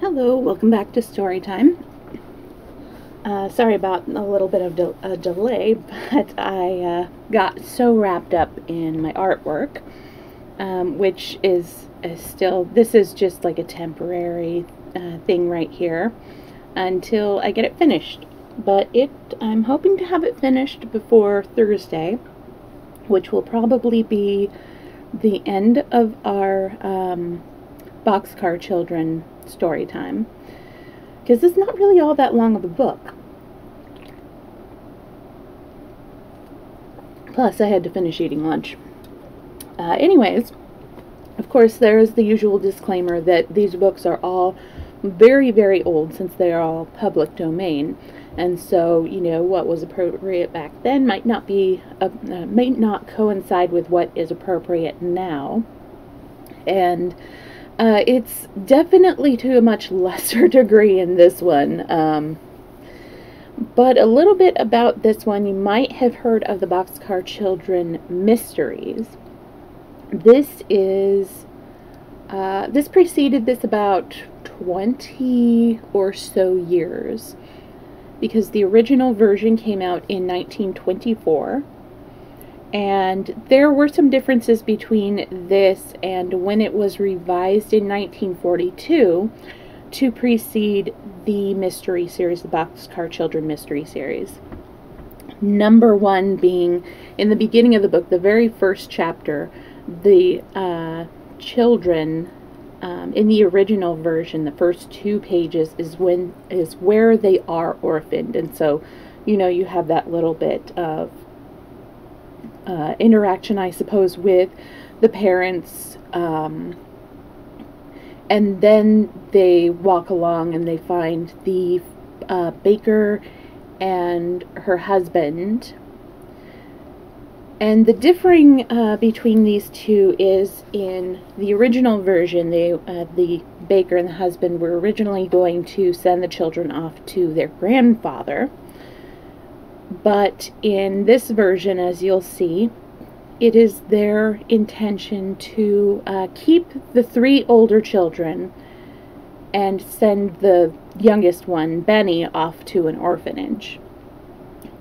Hello, welcome back to Storytime. Sorry about a little bit of a delay, but I got so wrapped up in my artwork, which is still, this is just like a temporary thing right here until I get it finished. But I'm hoping to have it finished before Thursday, which will probably be the end of our Boxcar Children story time, because it's not really all that long of a book. Plus, I had to finish eating lunch. Anyways, of course, there is the usual disclaimer that these books are all very, very old, since they are all public domain, and so, you know, what was appropriate back then might not coincide with what is appropriate now. And it's definitely to a much lesser degree in this one. But a little bit about this one, you might have heard of the Boxcar Children mysteries. This preceded this about 20 or so years, because the original version came out in 1924. And there were some differences between this and when it was revised in 1942 to precede the mystery series, the Boxcar Children mystery series. Number one being, in the beginning of the book, the very first chapter, the children, in the original version, the first 2 pages is where they are orphaned. And so, you know, you have that little bit of interaction, I suppose, with the parents, and then they walk along and they find the baker and her husband. And the differing between these two is, in the original version, the baker and the husband were originally going to send the children off to their grandfather. But in this version, as you'll see, it is their intention to keep the 3 older children and send the youngest one, Benny, off to an orphanage.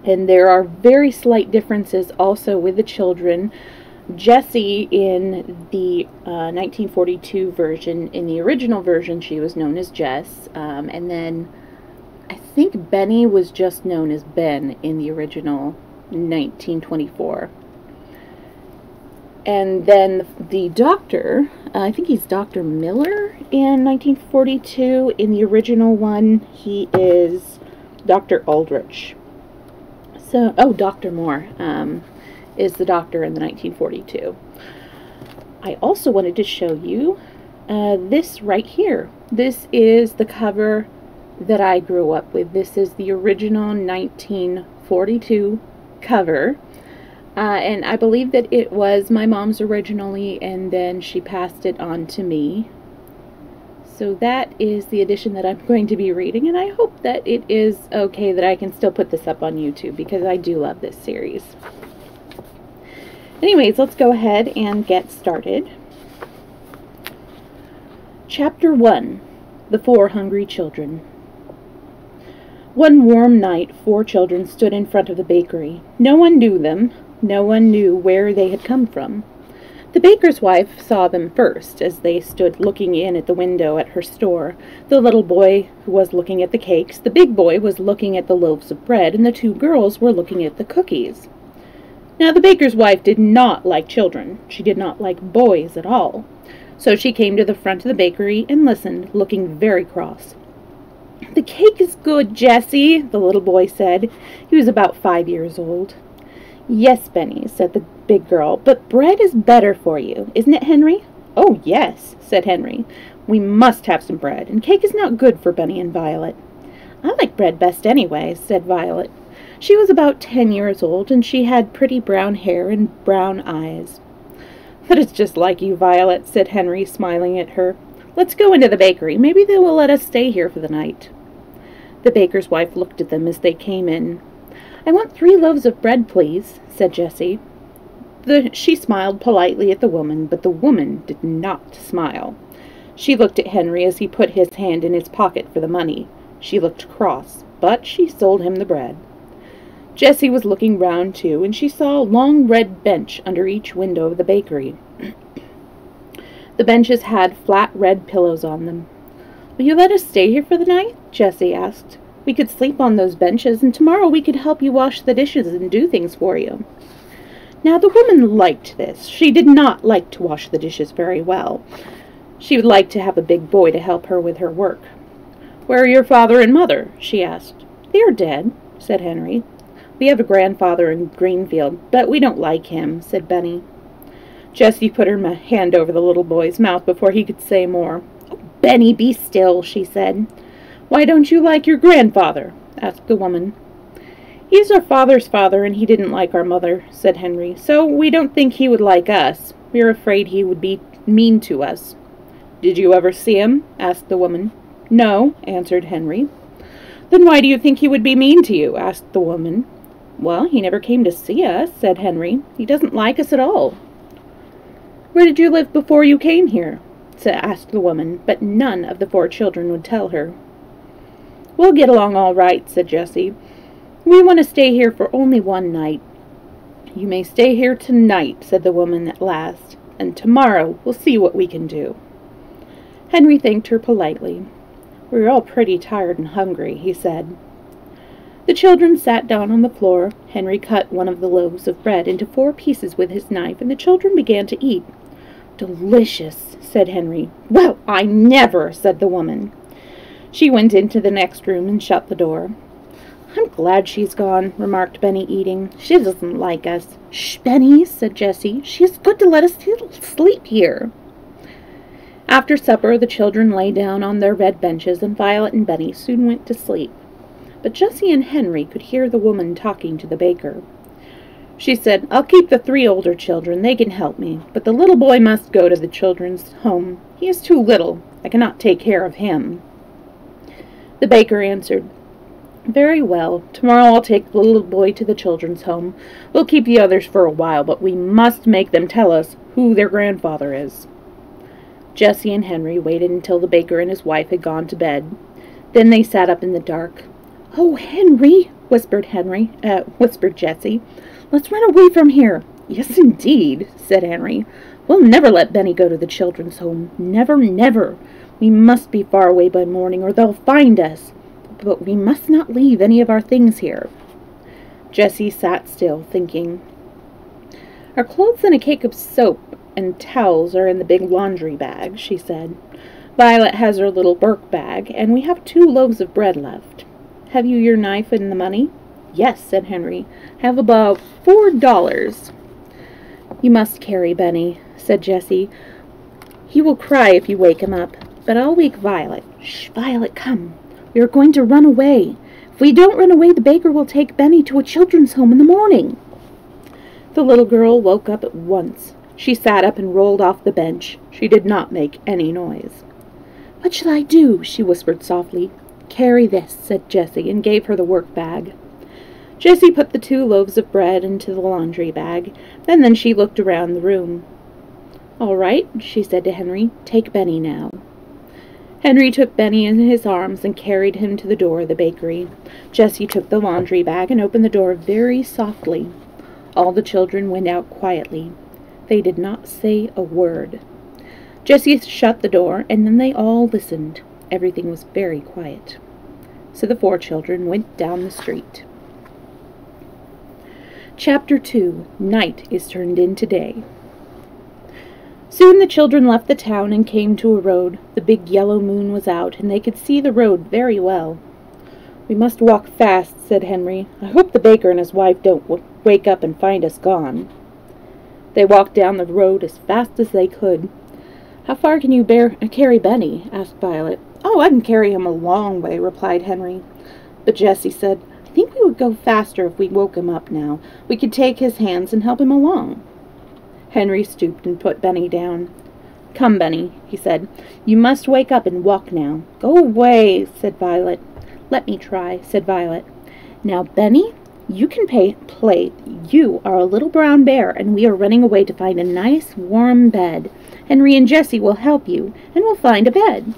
And there are very slight differences also with the children. Jessie, in the 1942 version, in the original version, she was known as Jess, and then I think Benny was just known as Ben in the original 1924. And then the doctor, I think he's Dr. Miller in 1942. In the original one, he is Dr. Aldrich. So, Dr. Moore is the doctor in the 1942. I also wanted to show you this right here. This is the cover that I grew up with. This is the original 1942 cover, and I believe that it was my mom's originally, and then she passed it on to me. So that is the edition that I'm going to be reading, and I hope that it is okay that I can still put this up on YouTube, because I do love this series. Anyways, let's go ahead and get started. Chapter 1, The 4 Hungry Children. One warm night, 4 children stood in front of the bakery. No one knew them. No one knew where they had come from. The baker's wife saw them first, as they stood looking in at the window at her store. The little boy was looking at the cakes, the big boy was looking at the loaves of bread, and the 2 girls were looking at the cookies. Now, the baker's wife did not like children. She did not like boys at all. So she came to the front of the bakery and listened, looking very cross. "The cake is good, Jessie," the little boy said. He was about 5 years old. "Yes, Benny," said the big girl, "but bread is better for you, isn't it, Henry?" "Oh, yes," said Henry. "We must have some bread, and cake is not good for Benny and Violet." "I like bread best anyway," said Violet. She was about 10 years old, and she had pretty brown hair and brown eyes. "That is just like you, Violet," said Henry, smiling at her. "Let's go into the bakery. Maybe they will let us stay here for the night." The baker's wife looked at them as they came in. "I want 3 loaves of bread, please," said Jessie. She smiled politely at the woman, but the woman did not smile. She looked at Henry as he put his hand in his pocket for the money. She looked cross, but she sold him the bread. Jessie was looking round too, and she saw a long red bench under each window of the bakery. The benches had flat red pillows on them. "Will you let us stay here for the night?" Jessie asked. "We could sleep on those benches, and tomorrow we could help you wash the dishes and do things for you." Now the woman liked this. She did not like to wash the dishes very well. She would like to have a big boy to help her with her work. "Where are your father and mother?" she asked. "They are dead," said Henry. "We have a grandfather in Greenfield, but we don't like him," said Benny. Jessie put her hand over the little boy's mouth before he could say more. "Oh, Benny, be still," she said. "Why don't you like your grandfather?" asked the woman. "He's our father's father, and he didn't like our mother," said Henry, "so we don't think he would like us. We're afraid he would be mean to us." "Did you ever see him?" asked the woman. "No," answered Henry. "Then why do you think he would be mean to you?" asked the woman. "Well, he never came to see us," said Henry. "He doesn't like us at all." "Where did you live before you came here?" asked the woman, but none of the 4 children would tell her. "We'll get along all right," said Jessie. "We want to stay here for only one night." "You may stay here tonight," said the woman at last, "and tomorrow we'll see what we can do." Henry thanked her politely. "We're all pretty tired and hungry," he said. The children sat down on the floor. Henry cut one of the loaves of bread into 4 pieces with his knife, and the children began to eat. "Delicious," said Henry. "Well, I never," said the woman. She went into the next room and shut the door. "I'm glad she's gone," remarked Benny, eating. "She doesn't like us." "Shh, Benny," said Jessie. "She is good to let us sleep here." After supper, the children lay down on their red benches, and Violet and Benny soon went to sleep. But Jessie and Henry could hear the woman talking to the baker. She said, "I'll keep the 3 older children. They can help me. But the little boy must go to the children's home. He is too little. I cannot take care of him." The baker answered, "Very well. Tomorrow I'll take the little boy to the children's home. We'll keep the others for a while, but we must make them tell us who their grandfather is." Jessie and Henry waited until the baker and his wife had gone to bed. Then they sat up in the dark. "Oh, Henry," whispered Jessie. "Let's run away from here." "Yes, indeed," said Henry. "We'll never let Benny go to the children's home. Never, never. We must be far away by morning, or they'll find us. But we must not leave any of our things here." Jessie sat still, thinking. "Our clothes and a cake of soap and towels are in the big laundry bag," she said. "Violet has her little work bag, and we have 2 loaves of bread left. Have you your knife and the money?" "Yes," said Henry. "I have about $4. "You must carry Benny," said Jessie. "He will cry if you wake him up, but I'll wake Violet." "Shh, Violet, come. We are going to run away. If we don't run away, the baker will take Benny to a children's home in the morning." The little girl woke up at once. She sat up and rolled off the bench. She did not make any noise. "What shall I do?" she whispered softly. "Carry this," said Jessie, and gave her the work bag. Jessie put the 2 loaves of bread into the laundry bag, and then she looked around the room. "All right," she said to Henry. "Take Benny now." Henry took Benny in his arms and carried him to the door of the bakery. Jessie took the laundry bag and opened the door very softly. All the children went out quietly. They did not say a word. Jessie shut the door, and then they all listened. Everything was very quiet. So the 4 children went down the street. Chapter 2. Night is turned into day. Soon the children left the town and came to a road. The big yellow moon was out, and they could see the road very well. "We must walk fast," said Henry. "I hope the baker and his wife don't wake up and find us gone." They walked down the road as fast as they could. "How far can you carry Benny?" asked Violet. "Oh, I can carry him a long way," replied Henry. But Jessie said, think we would go faster if we woke him up now. We could take his hands and help him along." Henry stooped and put Benny down. "Come, Benny," he said. "You must wake up and walk now." "Go away," said Violet. "Let me try," said Violet. "Now, Benny, you can play. You are a little brown bear, and we are running away to find a nice, warm bed. Henry and Jessie will help you, and we'll find a bed."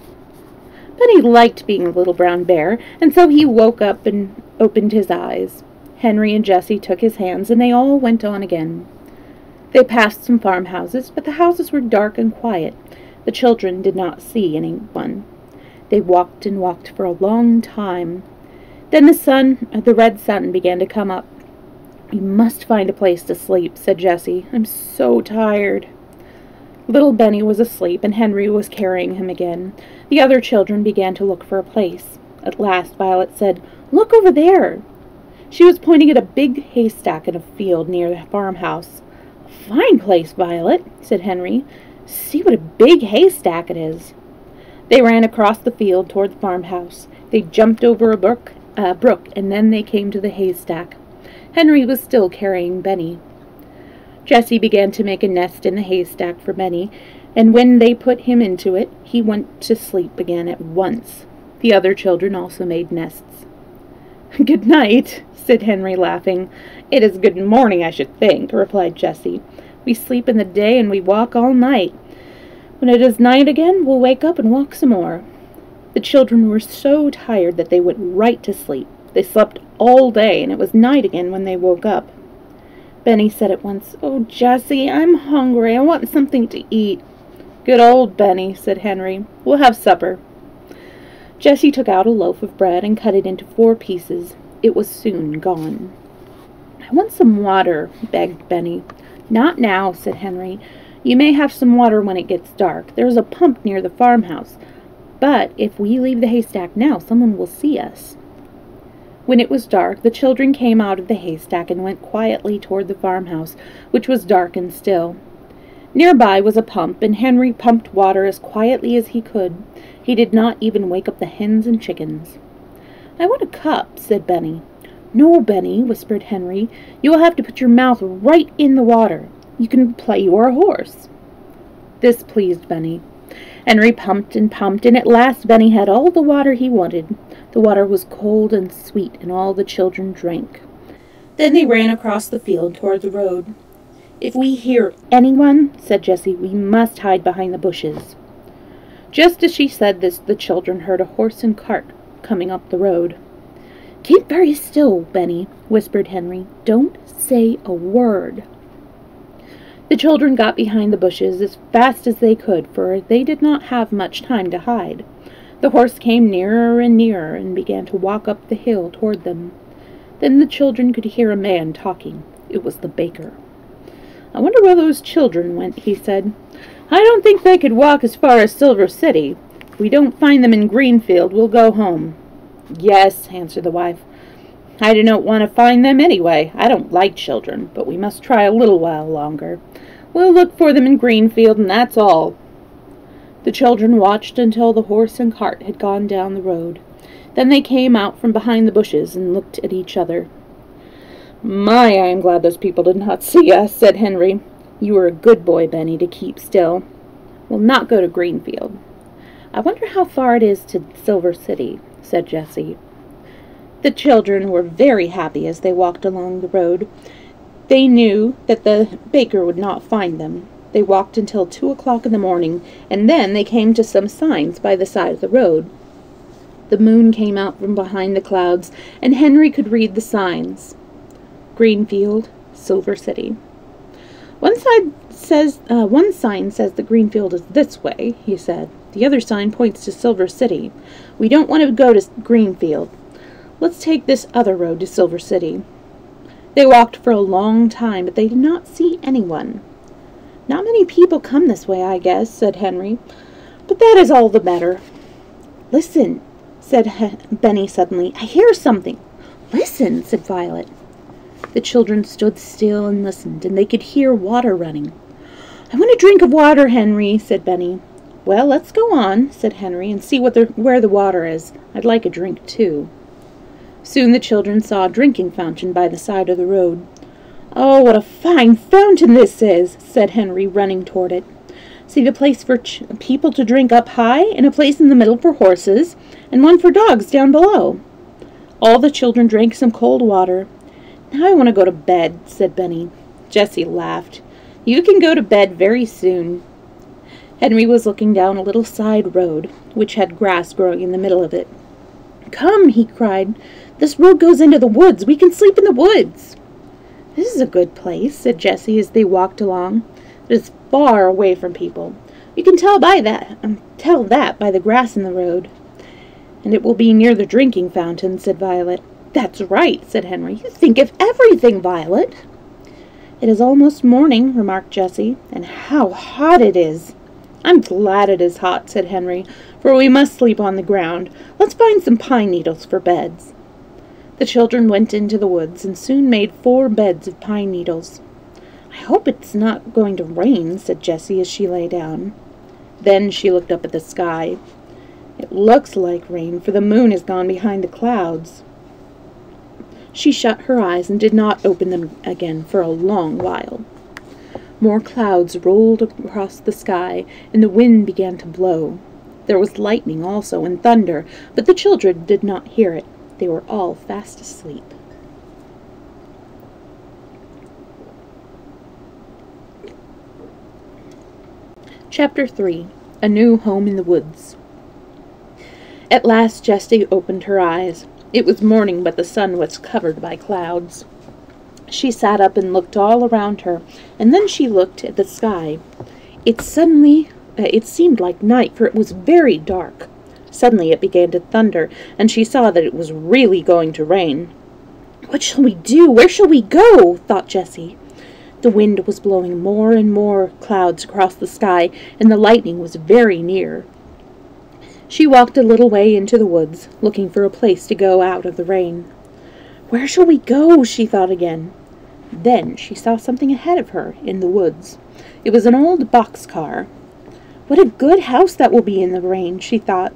Benny liked being a little brown bear, and so he woke up and opened his eyes. Henry and Jessie took his hands, and they all went on again. They passed some farmhouses, but the houses were dark and quiet. The children did not see anyone. They walked and walked for a long time. Then the red sun began to come up. "We must find a place to sleep," said Jessie. "I'm so tired." Little Benny was asleep, and Henry was carrying him again. The other children began to look for a place. At last Violet said, "Look over there." She was pointing at a big haystack in a field near the farmhouse. "Fine place, Violet," said Henry. "See what a big haystack it is." They ran across the field toward the farmhouse. They jumped over a brook, and then they came to the haystack. Henry was still carrying Benny. Jessie began to make a nest in the haystack for Benny, and when they put him into it, he went to sleep again at once. The other children also made nests. "Good night," said Henry, laughing. "It is good morning, I should think," replied Jessie. "We sleep in the day and we walk all night. When it is night again, we'll wake up and walk some more." The children were so tired that they went right to sleep. They slept all day, and it was night again when they woke up. Benny said at once, "Oh, Jessie, I'm hungry. I want something to eat." "Good old Benny," said Henry. "We'll have supper." Jessie took out a loaf of bread and cut it into 4 pieces. It was soon gone. "I want some water," begged Benny. "Not now," said Henry. "You may have some water when it gets dark. There is a pump near the farmhouse. But if we leave the haystack now, someone will see us." When it was dark, the children came out of the haystack and went quietly toward the farmhouse, which was dark and still. Nearby was a pump, and Henry pumped water as quietly as he could. He did not even wake up the hens and chickens. "I want a cup," said Benny. "No, Benny," whispered Henry. "You will have to put your mouth right in the water. You can play you are a horse." This pleased Benny. Henry pumped, and at last Benny had all the water he wanted. The water was cold and sweet, and all the children drank. Then they ran across the field toward the road. "If we hear anyone," said Jessie, "we must hide behind the bushes." Just as she said this, the children heard a horse and cart coming up the road. "Keep very still, Benny," whispered Henry. "Don't say a word." The children got behind the bushes as fast as they could, for they did not have much time to hide. The horse came nearer and began to walk up the hill toward them. Then the children could hear a man talking. It was the baker. "I wonder where those children went," he said. "I don't think they could walk as far as Silver City. If we don't find them in Greenfield, we'll go home." "Yes," answered the wife. "I do not want to find them anyway. I don't like children, but we must try a little while longer. We'll look for them in Greenfield, and that's all." The children watched until the horse and cart had gone down the road. Then they came out from behind the bushes and looked at each other. "My, I am glad those people did not see us," said Henry. "You were a good boy, Benny, to keep still. We'll not go to Greenfield." "I wonder how far it is to Silver City," said Jessie. The children were very happy as they walked along the road. They knew that the baker would not find them. They walked until 2 o'clock in the morning, and then they came to some signs by the side of the road. The moon came out from behind the clouds, and Henry could read the signs. Greenfield, Silver City. One sign says the Greenfield is this way," he said. "The other sign points to Silver City. We don't want to go to Greenfield. Let's take this other road to Silver City." They walked for a long time, but they did not see anyone. "Not many people come this way, I guess," said Henry. "But that is all the better." "Listen," said Benny suddenly. "I hear something." "Listen," said Violet. The children stood still and listened, and they could hear water running. "I want a drink of water, Henry," said Benny. "Well, let's go on," said Henry, "and see where the water is. I'd like a drink, too." Soon the children saw a drinking fountain by the side of the road. "Oh, what a fine fountain this is," said Henry, running toward it. "See the place for people to drink up high, and a place in the middle for horses, and one for dogs down below." All the children drank some cold water. "Now I want to go to bed," said Benny. Jessie laughed. "You can go to bed very soon." Henry was looking down a little side road, which had grass growing in the middle of it. "Come," he cried. "This road goes into the woods. We can sleep in the woods." "This is a good place," said Jessie as they walked along. "It is far away from people. You can tell that by the grass in the road." "And it will be near the drinking fountain," said Violet. "That's right," said Henry. "You think of everything, Violet." "It is almost morning," remarked Jessie, "and how hot it is." "I'm glad it is hot," said Henry, "for we must sleep on the ground. Let's find some pine needles for beds." The children went into the woods and soon made 4 beds of pine needles. "I hope it's not going to rain," said Jessie as she lay down. Then she looked up at the sky. "It looks like rain, for the moon has gone behind the clouds." She shut her eyes and did not open them again for a long while. More clouds rolled across the sky, and the wind began to blow. There was lightning also and thunder, but the children did not hear it. They were all fast asleep. Chapter 3. A New Home in the Woods. At last Jessie opened her eyes. It was morning, but the sun was covered by clouds. She sat up and looked all around her, and then she looked at the sky. It seemed like night, for it was very dark. Suddenly it began to thunder, and she saw that it was really going to rain. "What shall we do? Where shall we go?" thought Jessie. The wind was blowing more and more clouds across the sky, and the lightning was very near. She walked a little way into the woods, looking for a place to go out of the rain. "Where shall we go?" she thought again. Then she saw something ahead of her in the woods. It was an old boxcar. "What a good house that will be in the rain," she thought.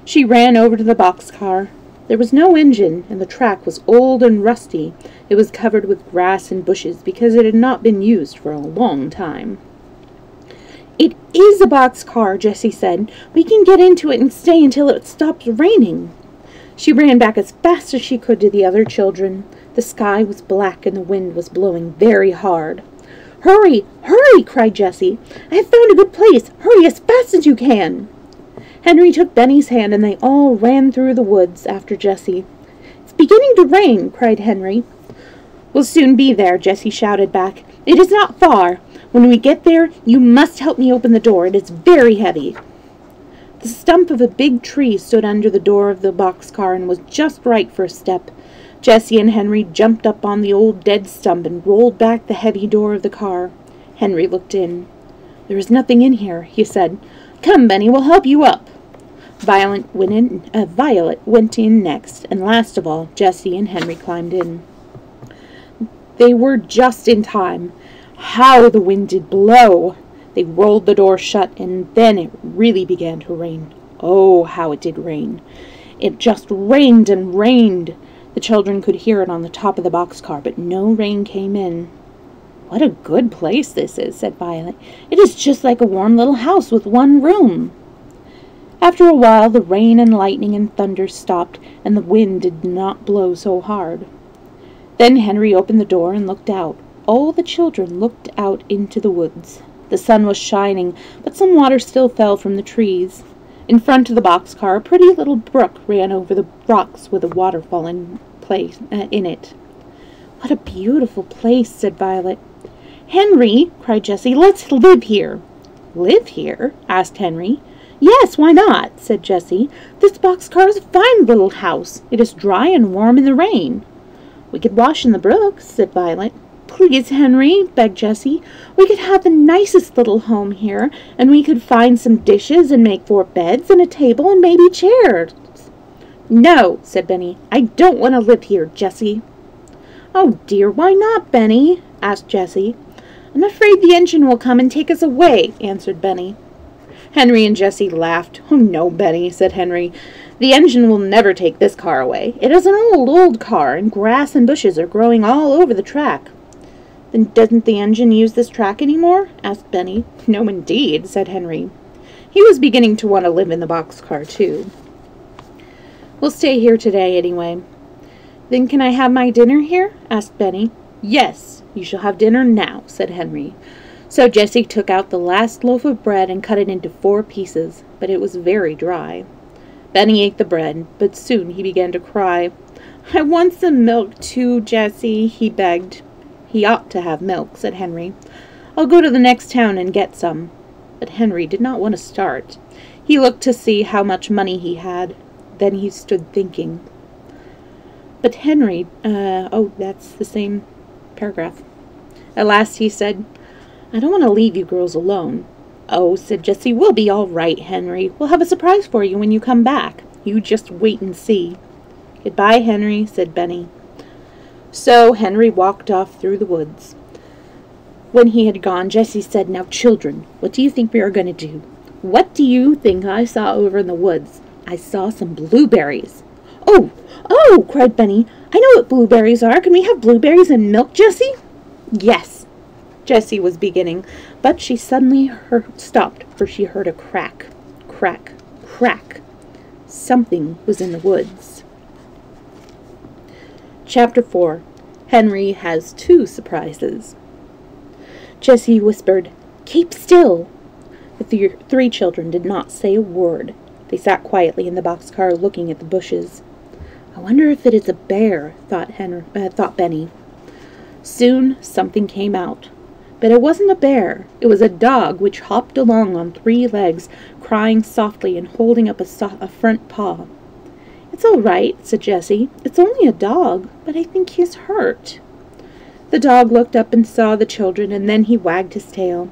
She ran over to the boxcar. There was no engine, and the track was old and rusty. It was covered with grass and bushes because it had not been used for a long time. "It is a boxcar," Jessie said. "We can get into it and stay until it stops raining." She ran back as fast as she could to the other children. The sky was black and the wind was blowing very hard. "Hurry, hurry!" cried Jessie. "I have found a good place. Hurry as fast as you can." Henry took Benny's hand, and they all ran through the woods after Jessie. "It's beginning to rain," cried Henry. "We'll soon be there," Jessie shouted back. "It is not far. When we get there, you must help me open the door. It is very heavy." The stump of a big tree stood under the door of the boxcar and was just right for a step. Jessie and Henry jumped up on the old dead stump and rolled back the heavy door of the car. Henry looked in. "There is nothing in here," he said. "Come, Benny, we'll help you up." Violet went in next, and last of all, Jessie and Henry climbed in. They were just in time. How the wind did blow! They rolled the door shut, and then it really began to rain. Oh, how it did rain! It just rained and rained. The children could hear it on the top of the boxcar, but no rain came in. "What a good place this is," said Violet. "It is just like a warm little house with one room." After a while, the rain and lightning and thunder stopped, and the wind did not blow so hard. Then Henry opened the door and looked out. All the children looked out into the woods. The sun was shining, but some water still fell from the trees. In front of the boxcar, a pretty little brook ran over the rocks with a waterfall in it. "What a beautiful place," said Violet. "Henry," cried Jessie, "let's live here." "Live here?" asked Henry. "Yes, why not?" said Jessie. "This boxcar is a fine little house. It is dry and warm in the rain." "We could wash in the brook," said Violet. "Please, Henry," begged Jessie. "We could have the nicest little home here, and we could find some dishes and make 4 beds and a table and maybe chairs." "No," said Benny. "I don't want to live here, Jessie." "Oh dear, why not, Benny?" asked Jessie. "I'm afraid the engine will come and take us away," answered Benny. Henry and Jessie laughed. "Oh, no, Benny," said Henry. "The engine will never take this car away. It is an old car, and grass and bushes are growing all over the track." "Then doesn't the engine use this track any more?" asked Benny. "No, indeed," said Henry. He was beginning to want to live in the boxcar, too. "We'll stay here today, anyway." "Then can I have my dinner here?" asked Benny. "Yes, you shall have dinner now," said Henry. So Jessie took out the last loaf of bread and cut it into 4 pieces, but it was very dry. Benny ate the bread, but soon he began to cry. "I want some milk too, Jessie," he begged. "He ought to have milk," said Henry. "I'll go to the next town and get some." But Henry did not want to start. He looked to see how much money he had. Then he stood thinking. But Henry, that's the same paragraph. At last he said, "I don't want to leave you girls alone." "Oh," said Jessie, "we'll be all right, Henry. We'll have a surprise for you when you come back. You just wait and see." "Goodbye, Henry," said Benny. So Henry walked off through the woods. When he had gone, Jessie said, "Now, children, what do you think we are going to do?" "What do you think I saw over in the woods?" "I saw some blueberries." Oh, cried Benny. "I know what blueberries are. Can we have blueberries and milk, Jessie?" "Yes," Jessie was beginning, but she suddenly stopped, for she heard a crack, crack, crack. Something was in the woods. Chapter 4. Henry has 2 surprises. Jessie whispered, "Keep still." The 3 children did not say a word. They sat quietly in the boxcar looking at the bushes. "I wonder if it is a bear," thought Benny. Soon something came out. But it wasn't a bear. It was a dog which hopped along on 3 legs, crying softly and holding up a front paw. "It's all right," said Jessie. "It's only a dog, but I think he's hurt." The dog looked up and saw the children, and then he wagged his tail.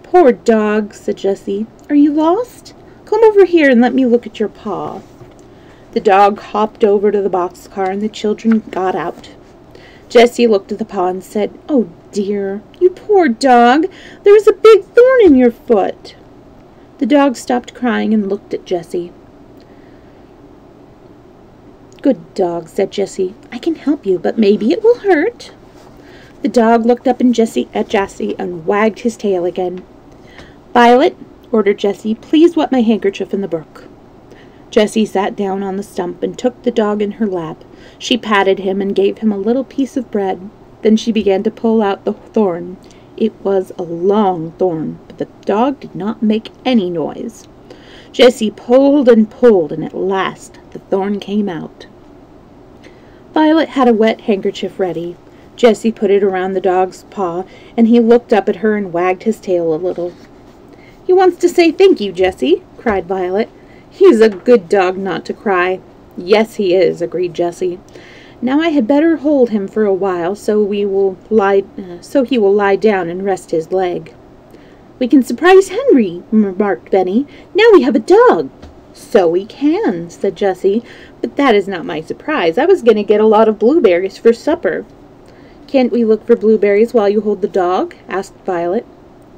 "Poor dog," said Jessie. "Are you lost? Come over here and let me look at your paw." The dog hopped over to the boxcar, and the children got out. Jessie looked at the paw and said, "Oh dear, you poor dog, there is a big thorn in your foot." The dog stopped crying and looked at Jessie. "Good dog," said Jessie. "I can help you, but maybe it will hurt." The dog looked up at Jessie and wagged his tail again. "Violet," ordered Jessie, "please wet my handkerchief in the brook." Jessie sat down on the stump and took the dog in her lap. She patted him and gave him a little piece of bread. Then she began to pull out the thorn. It was a long thorn, but the dog did not make any noise. Jessie pulled and pulled, and at last the thorn came out. Violet had a wet handkerchief ready. Jessie put it around the dog's paw, and he looked up at her and wagged his tail a little. "He wants to say thank you, Jessie," cried Violet. "He's a good dog not to cry." "Yes, he is," agreed Jessie. "Now I had better hold him for a while, so he will lie down and rest his leg." "We can surprise Henry," remarked Benny. "Now we have a dog." "So we can," said Jessie, "but that is not my surprise. I was going to get a lot of blueberries for supper." "Can't we look for blueberries while you hold the dog?" asked Violet.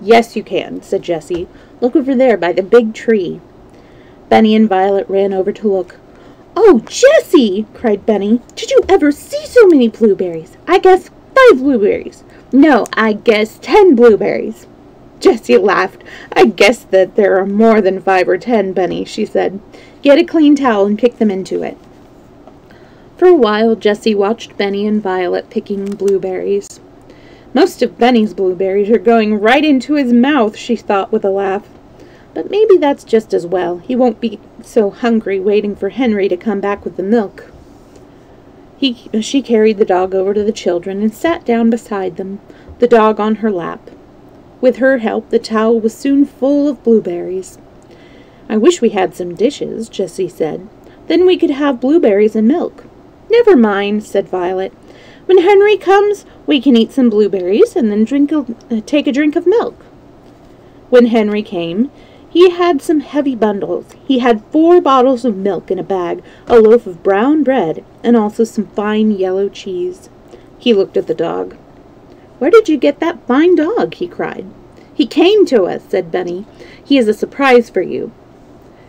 "Yes, you can," said Jessie. "Look over there by the big tree." Benny and Violet ran over to look. "Oh, Jessie!" cried Benny. "Did you ever see so many blueberries? I guess 5 blueberries. No, I guess 10 blueberries." Jessie laughed. "I guess that there are more than 5 or 10, Benny," she said. "Get a clean towel and pick them into it." For a while, Jessie watched Benny and Violet picking blueberries. "Most of Benny's blueberries are going right into his mouth," she thought with a laugh. "But maybe that's just as well. He won't be so hungry waiting for Henry to come back with the milk." She carried the dog over to the children and sat down beside them, the dog on her lap. With her help, the towel was soon full of blueberries. "I wish we had some dishes," Jessie said. "Then we could have blueberries and milk." "Never mind," said Violet. "When Henry comes, we can eat some blueberries and then take a drink of milk." When Henry came, he had some heavy bundles. He had 4 bottles of milk in a bag, a loaf of brown bread, and also some fine yellow cheese. He looked at the dog. "Where did you get that fine dog?" he cried. "He came to us," said Benny. "He has a surprise for you."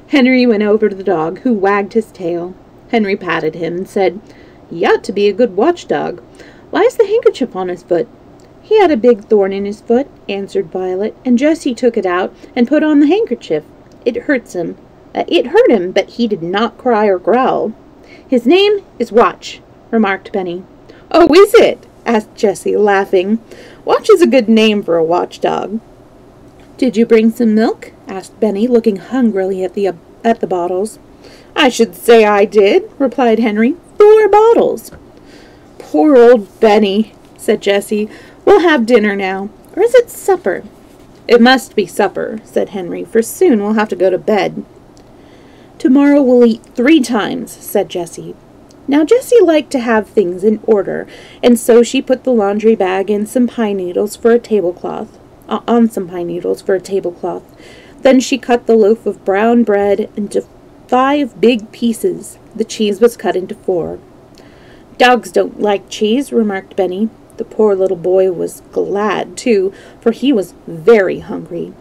Henry went over to the dog, who wagged his tail. Henry patted him and said, "You ought to be a good watchdog. Why is the handkerchief on his foot?" "He had a big thorn in his foot," answered Violet, "and Jessie took it out and put on the handkerchief. It hurt him, but he did not cry or growl." "His name is Watch," remarked Benny. "Oh, is it?" asked Jessie, laughing. "Watch is a good name for a watchdog." "Did you bring some milk?" asked Benny, looking hungrily at the bottles. "I should say I did," replied Henry. 4 bottles. "Poor old Benny," said Jessie. "We'll have dinner now. Or is it supper?" "It must be supper," said Henry, "for soon we'll have to go to bed." "Tomorrow we'll eat 3 times," said Jessie. Now Jessie liked to have things in order, and so she put the laundry bag in some pine needles for a tablecloth. Then she cut the loaf of brown bread into 5 big pieces. The cheese was cut into 4. "Dogs don't like cheese," remarked Benny. The poor little boy was glad, too, for he was very hungry.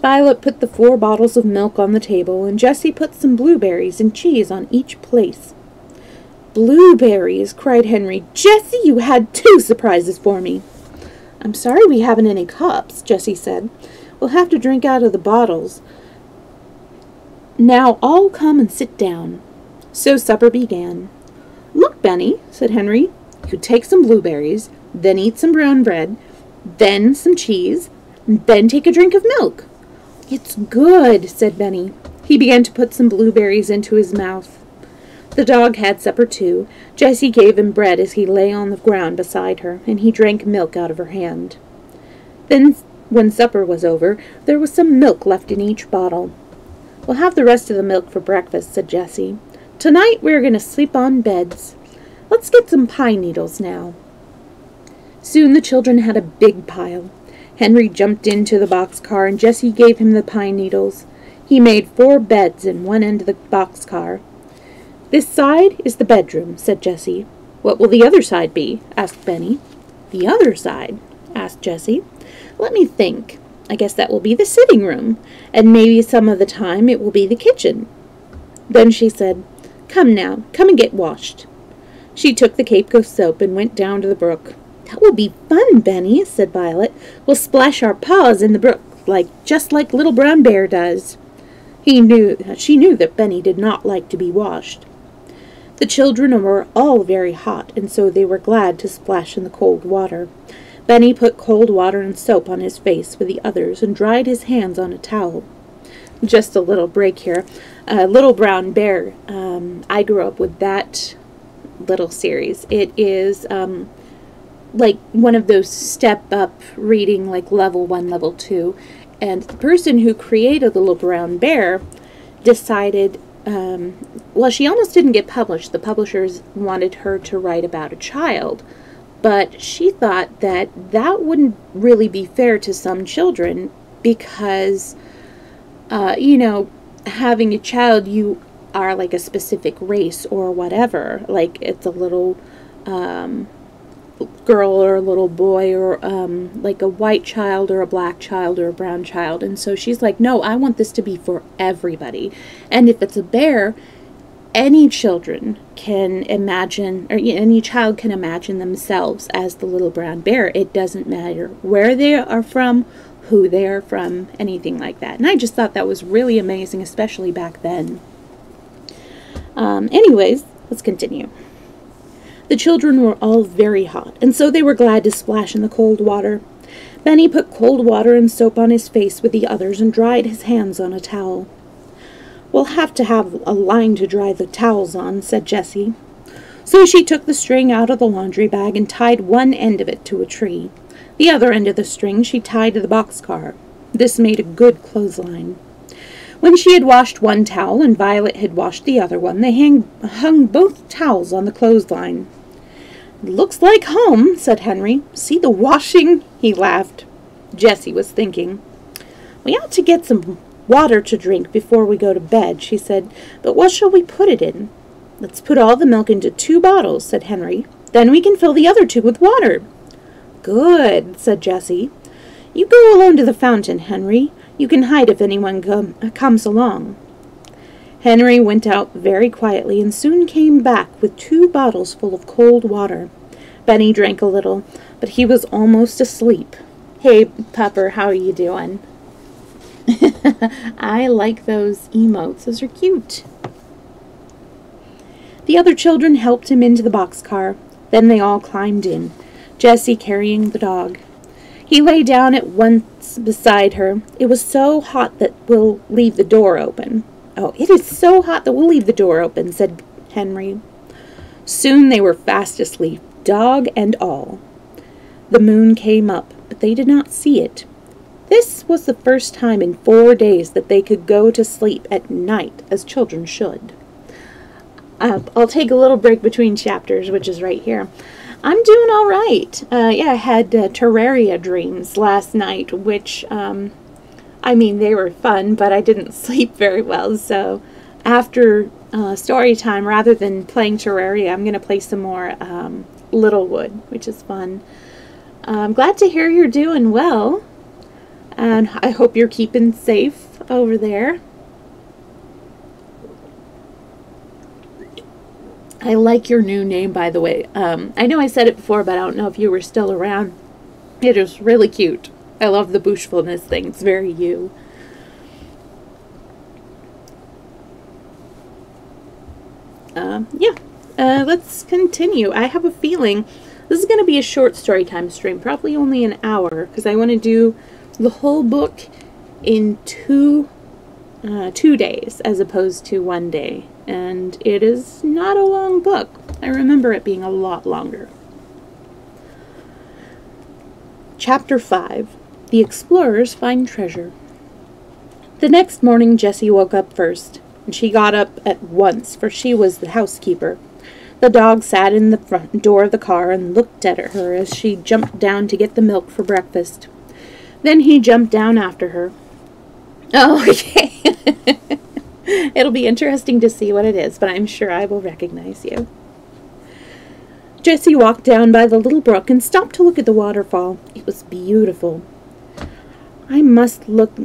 Violet put the 4 bottles of milk on the table, and Jessie put some blueberries and cheese on each place. "Blueberries!" cried Henry. "Jessie, you had 2 surprises for me." "I'm sorry we haven't any cups," Jessie said. "We'll have to drink out of the bottles. Now all come and sit down." So supper began. "Look, Benny," said Henry. "You take some blueberries, then eat some brown bread, then some cheese, then take a drink of milk." "It's good," said Benny. He began to put some blueberries into his mouth. The dog had supper too. Jessie gave him bread as he lay on the ground beside her, and he drank milk out of her hand. Then, when supper was over, there was some milk left in each bottle. "We'll have the rest of the milk for breakfast," said Jessie. "Tonight we are going to sleep on beds. Let's get some pine needles now." Soon the children had a big pile. Henry jumped into the boxcar, and Jessie gave him the pine needles. He made 4 beds in one end of the boxcar. "This side is the bedroom," said Jessie. "What will the other side be?" asked Benny. "The other side?" asked Jessie. "Let me think. I guess that will be the sitting room, and maybe some of the time it will be the kitchen." Then she said, "Come now, come and get washed." She took the Cape Coast soap and went down to the brook. "That will be fun, Benny," said Violet. "We'll splash our paws in the brook, just like Little Brown Bear does." She knew that Benny did not like to be washed. The children were all very hot, and so they were glad to splash in the cold water. Benny put cold water and soap on his face with the others and dried his hands on a towel. Just a little break here. Little Brown Bear. I grew up with that little series. It is like one of those step-up reading, like level 1, level 2. And the person who created Little Brown Bear decided, well, she almost didn't get published. The publishers wanted her to write about a child. But she thought that that wouldn't really be fair to some children because, having a child, you are like a specific race or whatever. Like it's a little girl or a little boy or like a white child or a black child or a brown child. And so she's like, no, I want this to be for everybody. And if it's a bear, any children can imagine, or any child can imagine themselves as the little brown bear. It doesn't matter where they are from, who they are from, anything like that. And I just thought that was really amazing, especially back then. Anyways, let's continue. The children were all very hot, and so they were glad to splash in the cold water. Benny put cold water and soap on his face with the others and dried his hands on a towel. "We'll have to have a line to dry the towels on," said Jessie. So she took the string out of the laundry bag and tied one end of it to a tree. The other end of the string she tied to the boxcar. This made a good clothesline. When she had washed one towel and Violet had washed the other one, they hung both towels on the clothesline. "Looks like home," said Henry. "See the washing?" He laughed. Jessie was thinking. "We ought to get some water to drink before we go to bed," she said. "But what shall we put it in?" "Let's put all the milk into 2 bottles," said Henry. "Then we can fill the other 2 with water." "Good," said Jessie. You go alone to the fountain, Henry. You can hide if anyone comes along." Henry went out very quietly and soon came back with 2 bottles full of cold water. Benny drank a little, but he was almost asleep. "Hey, Pepper, how are you doing?" I like those emotes. Those are cute. The other children helped him into the boxcar. Then they all climbed in, Jessie carrying the dog. He lay down at once beside her. "It was so hot that we'll leave the door open." "Oh, it is so hot that we'll leave the door open," said Henry. Soon they were fast asleep, dog and all. The moon came up, but they did not see it. This was the first time in 4 days that they could go to sleep at night, as children should. I'll take a little break between chapters, which is right here. I'm doing all right. Yeah, I had Terraria dreams last night, which, they were fun, but I didn't sleep very well. So after story time, rather than playing Terraria, I'm going to play some more Littlewood, which is fun. I'm glad to hear you're doing well, and I hope you're keeping safe over there. I like your new name, by the way. I know I said it before, but I don't know if you were still around. It is really cute. I love the bushfulness thing. It's very you. Let's continue. I have a feeling this is going to be a short story time stream, probably only an hour, because I want to do the whole book in 2 days as opposed to 1 day. And it is not a long book. I remember it being a lot longer. Chapter 5. The Explorers Find Treasure. The next morning Jessie woke up first, and she got up at once, for she was the housekeeper. The dog sat in the front door of the car and looked at her as she jumped down to get the milk for breakfast. Then he jumped down after her. Oh, okay. It'll be interesting to see what it is, but I'm sure I will recognize you. Jessie walked down by the little brook and stopped to look at the waterfall. It was beautiful. I must look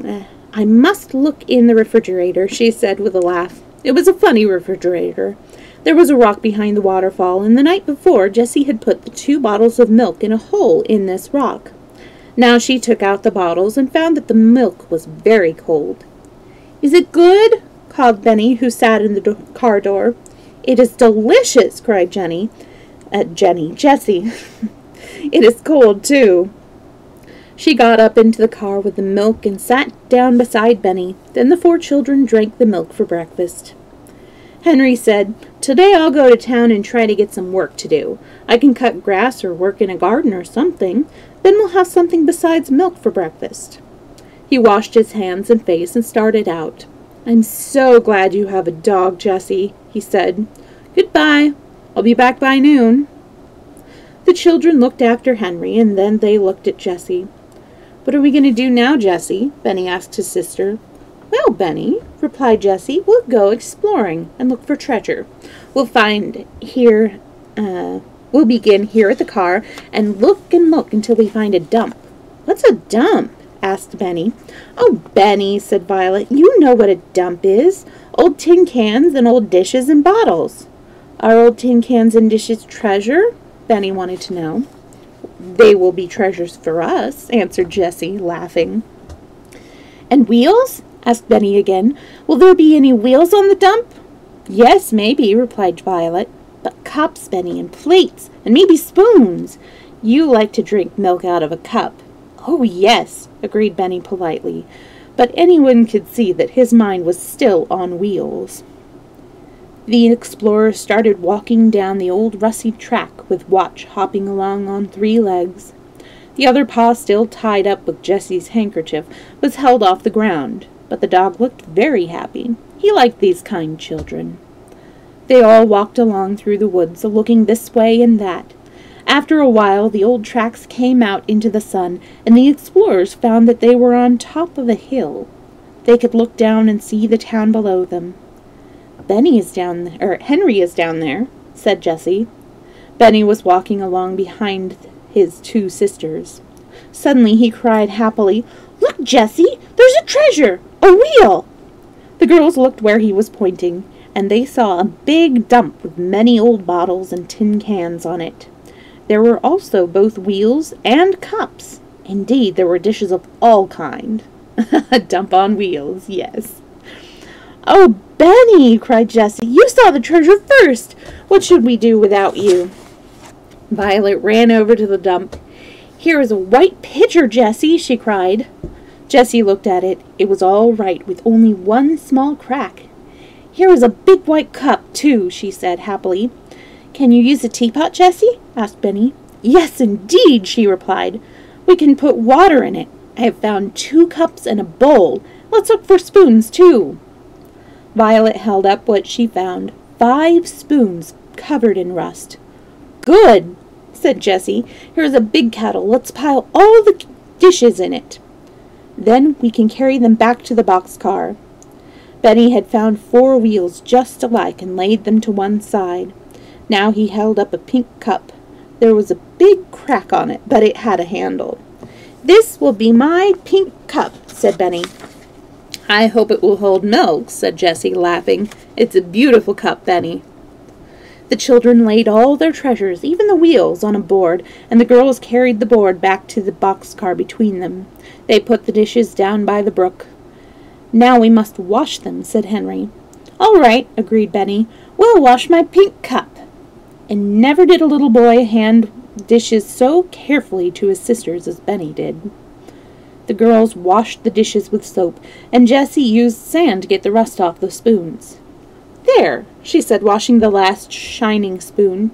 in the refrigerator," she said with a laugh. It was a funny refrigerator. There was a rock behind the waterfall, and the night before Jessie had put the 2 bottles of milk in a hole in this rock. Now she took out the bottles and found that the milk was very cold. "Is it good?" called Benny, who sat in the car door. "It is delicious," cried Jessie. "It is cold, too." She got up into the car with the milk and sat down beside Benny. Then the 4 children drank the milk for breakfast. Henry said, "Today I'll go to town and try to get some work to do. I can cut grass or work in a garden or something. Then we'll have something besides milk for breakfast." He washed his hands and face and started out. "I'm so glad you have a dog, Jessie," he said. "Goodbye. I'll be back by noon." The children looked after Henry, and then they looked at Jessie. "What are we going to do now, Jessie?" Benny asked his sister. "Well, Benny," replied Jessie, "we'll go exploring and look for treasure. We'll begin here at the car and look until we find a dump." "What's a dump?" asked Benny. "Oh, Benny," said Violet, "you know what a dump is. Old tin cans and old dishes and bottles." "Are old tin cans and dishes treasure?" Benny wanted to know. "They will be treasures for us," answered Jessie, laughing. "And wheels?" asked Benny again. "Will there be any wheels on the dump?" "Yes, maybe," replied Violet. "But cups, Benny, and plates, and maybe spoons. You like to drink milk out of a cup." "Oh, yes," agreed Benny politely, but anyone could see that his mind was still on wheels. The explorers started walking down the old rusty track, with Watch hopping along on 3 legs. The other paw, still tied up with Jessie's handkerchief, was held off the ground, but the dog looked very happy. He liked these kind children. They all walked along through the woods, looking this way and that. After a while, the old tracks came out into the sun, and the explorers found that they were on top of a hill. They could look down and see the town below them. Henry is down there," said Jessie. Benny was walking along behind his 2 sisters. Suddenly he cried happily, "Look, Jessie! There's a treasure! A wheel!" The girls looked where he was pointing, and they saw a big dump with many old bottles and tin cans on it. There were also both wheels and cups. Indeed, there were dishes of all kinds. A dump on wheels, yes. "Oh, Benny!" cried Jessie. "You saw the treasure first! What should we do without you?" Violet ran over to the dump. "Here is a white pitcher, Jessie," she cried. Jessie looked at it. It was all right, with only one small crack. "Here is a big white cup, too," she said happily. "Can you use a teapot, Jessie?" asked Benny. "Yes, indeed," she replied. "We can put water in it. I have found 2 cups and a bowl. Let's look for spoons, too." Violet held up what she found, 5 spoons covered in rust. "Good," said Jessie. "Here's a big kettle. Let's pile all the dishes in it. Then we can carry them back to the boxcar." Benny had found 4 wheels just alike and laid them to one side. Now he held up a pink cup. There was a big crack on it, but it had a handle. "This will be my pink cup," said Benny. "I hope it will hold milk," said Jessie, laughing. "It's a beautiful cup, Benny." The children laid all their treasures, even the wheels, on a board, and the girls carried the board back to the boxcar between them. They put the dishes down by the brook. "Now we must wash them," said Henry. "All right," agreed Benny. "We'll wash my pink cup." And never did a little boy hand dishes so carefully to his sisters as Benny did. The girls washed the dishes with soap, and Jessie used sand to get the rust off the spoons. "There," she said, washing the last shining spoon.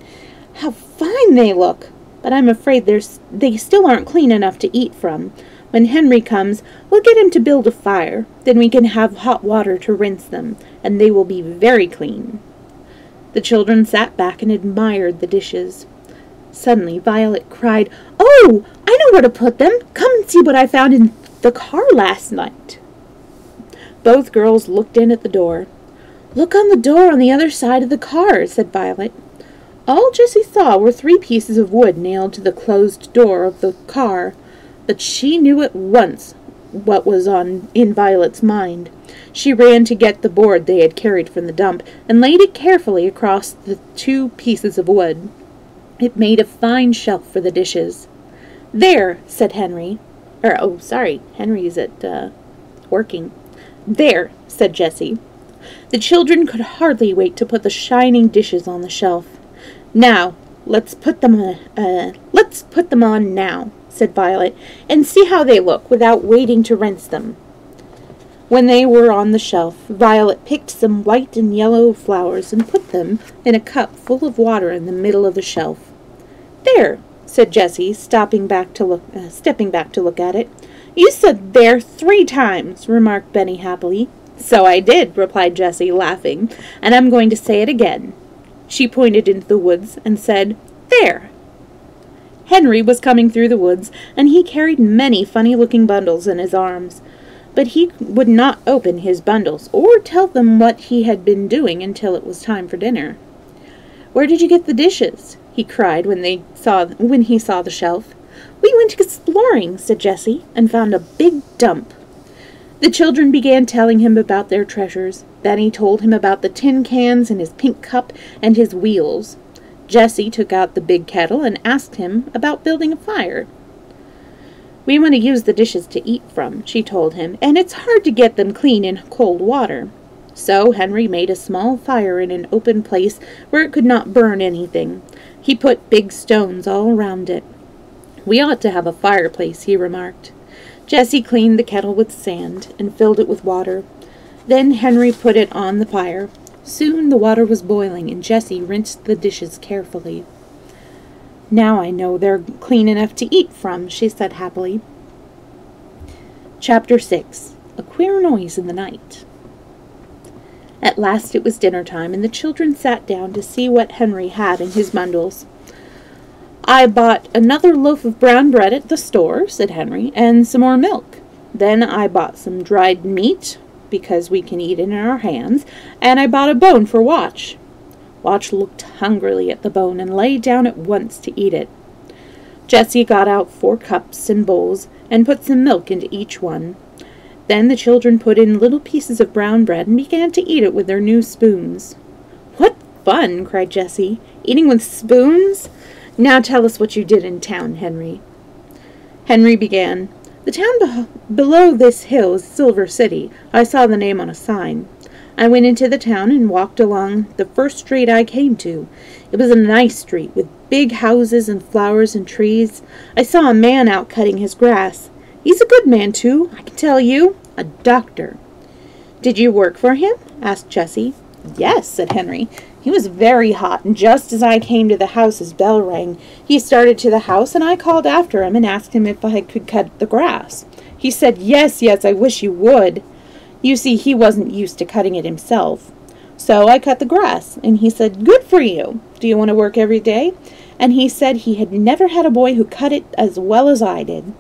"How fine they look! But I'm afraid they still aren't clean enough to eat from. When Henry comes, we'll get him to build a fire. Then we can have hot water to rinse them, and they will be very clean." The children sat back and admired the dishes. Suddenly Violet cried, "Oh, I know where to put them! Come and see what I found in the car last night." Both girls looked in at the door. "Look on the door on the other side of the car," said Violet. All Jessie saw were 3 pieces of wood nailed to the closed door of the car, but she knew at once what was in Violet's mind. She ran to get the board they had carried from the dump, and laid it carefully across the 2 pieces of wood. It made a fine shelf for the dishes. "There," said Henry. Henry's at working. "There," said Jessie. The children could hardly wait to put the shining dishes on the shelf. "Now, let's put them on now," said Violet, "and see how they look without waiting to rinse them." When they were on the shelf, Violet picked some white and yellow flowers and put them in a cup full of water in the middle of the shelf. "There," said Jessie, stepping back to look at it. "You said there 3 times," remarked Benny happily. "So I did," replied Jessie, laughing, "and I'm going to say it again." She pointed into the woods and said, "There." Henry was coming through the woods, and he carried many funny-looking bundles in his arms. But he would not open his bundles or tell them what he had been doing until it was time for dinner. "Where did you get the dishes?" he cried when he saw the shelf. "We went exploring," said Jessie, "and found a big dump." The children began telling him about their treasures. Benny told him about the tin cans and his pink cup and his wheels. Jessie took out the big kettle and asked him about building a fire. "We want to use the dishes to eat from," she told him, "and it's hard to get them clean in cold water." So Henry made a small fire in an open place where it could not burn anything. He put big stones all around it. "We ought to have a fireplace," he remarked. Jessie cleaned the kettle with sand and filled it with water. Then Henry put it on the fire. Soon the water was boiling, and Jessie rinsed the dishes carefully. "Now I know they're clean enough to eat from," she said happily. Chapter 6. A Queer Noise in the Night. At last it was dinner time, and the children sat down to see what Henry had in his bundles. "I bought another loaf of brown bread at the store," said Henry, "and some more milk. Then I bought some dried meat, because we can eat it in our hands, and I bought a bone for Watch." Watch looked hungrily at the bone and lay down at once to eat it. Jessie got out 4 cups and bowls and put some milk into each one. Then the children put in little pieces of brown bread and began to eat it with their new spoons. "What fun!" cried Jessie. "Eating with spoons? Now tell us what you did in town, Henry." Henry began. "The town below this hill is Silver City. I saw the name on a sign. I went into the town and walked along the first street I came to. It was a nice street with big houses and flowers and trees. I saw a man out cutting his grass. He's a good man, too, I can tell you. A doctor." "Did you work for him?" asked Jessie. "Yes," said Henry. "He was very hot, and just as I came to the house his bell rang. He started to the house, and I called after him and asked him if I could cut the grass. He said, 'Yes, yes, I wish you would.' You see, he wasn't used to cutting it himself. So I cut the grass, and he said, 'Good for you. Do you want to work every day?' And he said he had never had a boy who cut it as well as I did."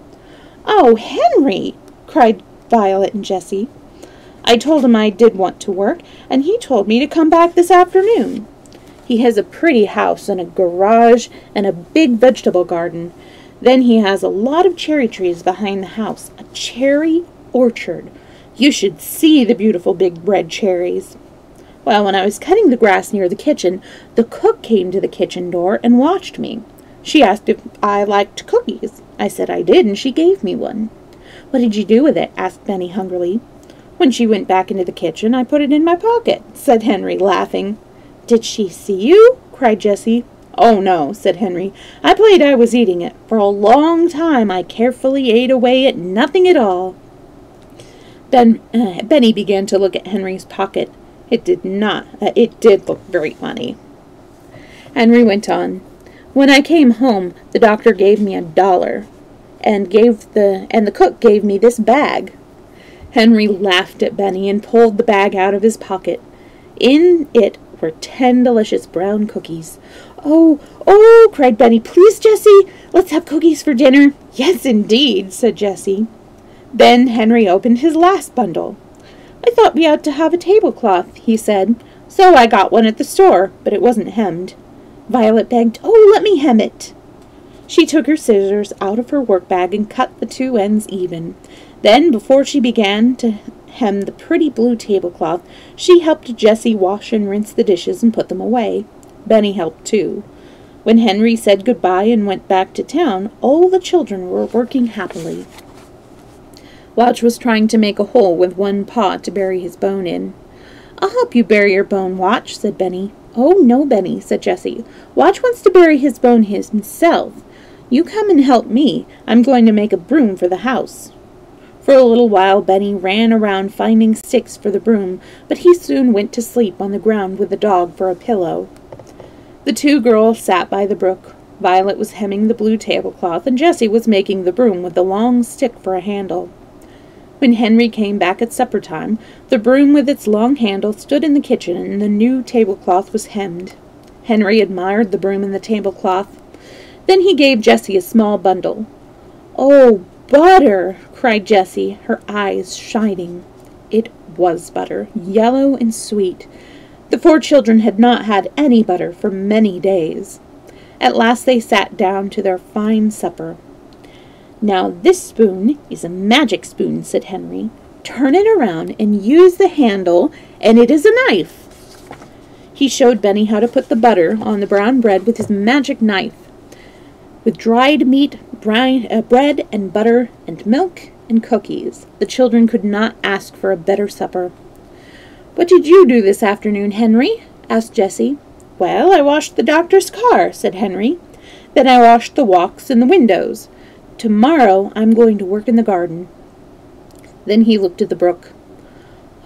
"Oh, Henry!" cried Violet and Jessie. "I told him I did want to work, and he told me to come back this afternoon. He has a pretty house and a garage and a big vegetable garden. Then he has a lot of cherry trees behind the house, a cherry orchard. You should see the beautiful big red cherries. Well, when I was cutting the grass near the kitchen, the cook came to the kitchen door and watched me. She asked if I liked cookies. I said I did, and she gave me one." "What did you do with it?" asked Benny hungrily. "When she went back into the kitchen, I put it in my pocket," said Henry, laughing. "Did she see you?" cried Jessie. "Oh, no," said Henry. "I played I was eating it. For a long time I carefully ate away at nothing at all." Benny began to look at Henry's pocket. It did look very funny. Henry went on. "When I came home, the doctor gave me $1, and the cook gave me this bag." Henry laughed at Benny and pulled the bag out of his pocket. In it were 10 delicious brown cookies. "Oh, oh!" cried Benny. "Please, Jessie, let's have cookies for dinner." "Yes, indeed," said Jessie. Then Henry opened his last bundle. "I thought we ought to have a tablecloth," he said. "So I got one at the store, but it wasn't hemmed." Violet begged, "Oh, let me hem it." She took her scissors out of her work-bag and cut the 2 ends even. Then, before she began to hem the pretty blue tablecloth, she helped Jessie wash and rinse the dishes and put them away. Benny helped too. When Henry said goodbye and went back to town, all the children were working happily. Watch was trying to make a hole with one paw to bury his bone in. "I'll help you bury your bone, Watch," said Benny. "Oh, no, Benny," said Jessie. "Watch wants to bury his bone himself. You come and help me. I'm going to make a broom for the house." For a little while Benny ran around finding sticks for the broom, but he soon went to sleep on the ground with the dog for a pillow. The 2 girls sat by the brook. Violet was hemming the blue tablecloth, and Jessie was making the broom with a long stick for a handle. When Henry came back at supper time, the broom with its long handle stood in the kitchen, and the new tablecloth was hemmed. Henry admired the broom and the tablecloth. Then he gave Jessie a small bundle. "Oh, butter!" cried Jessie, her eyes shining. It was butter, yellow and sweet. The 4 children had not had any butter for many days. At last they sat down to their fine supper. "Now this spoon is a magic spoon," said Henry. "Turn it around and use the handle, and it is a knife." He showed Benny how to put the butter on the brown bread with his magic knife. With dried meat, bread and butter and milk and cookies, the children could not ask for a better supper. "What did you do this afternoon, Henry?" asked Jessie. "Well, I washed the doctor's car," said Henry. "Then I washed the walks and the windows. Tomorrow I'm going to work in the garden." Then he looked at the brook.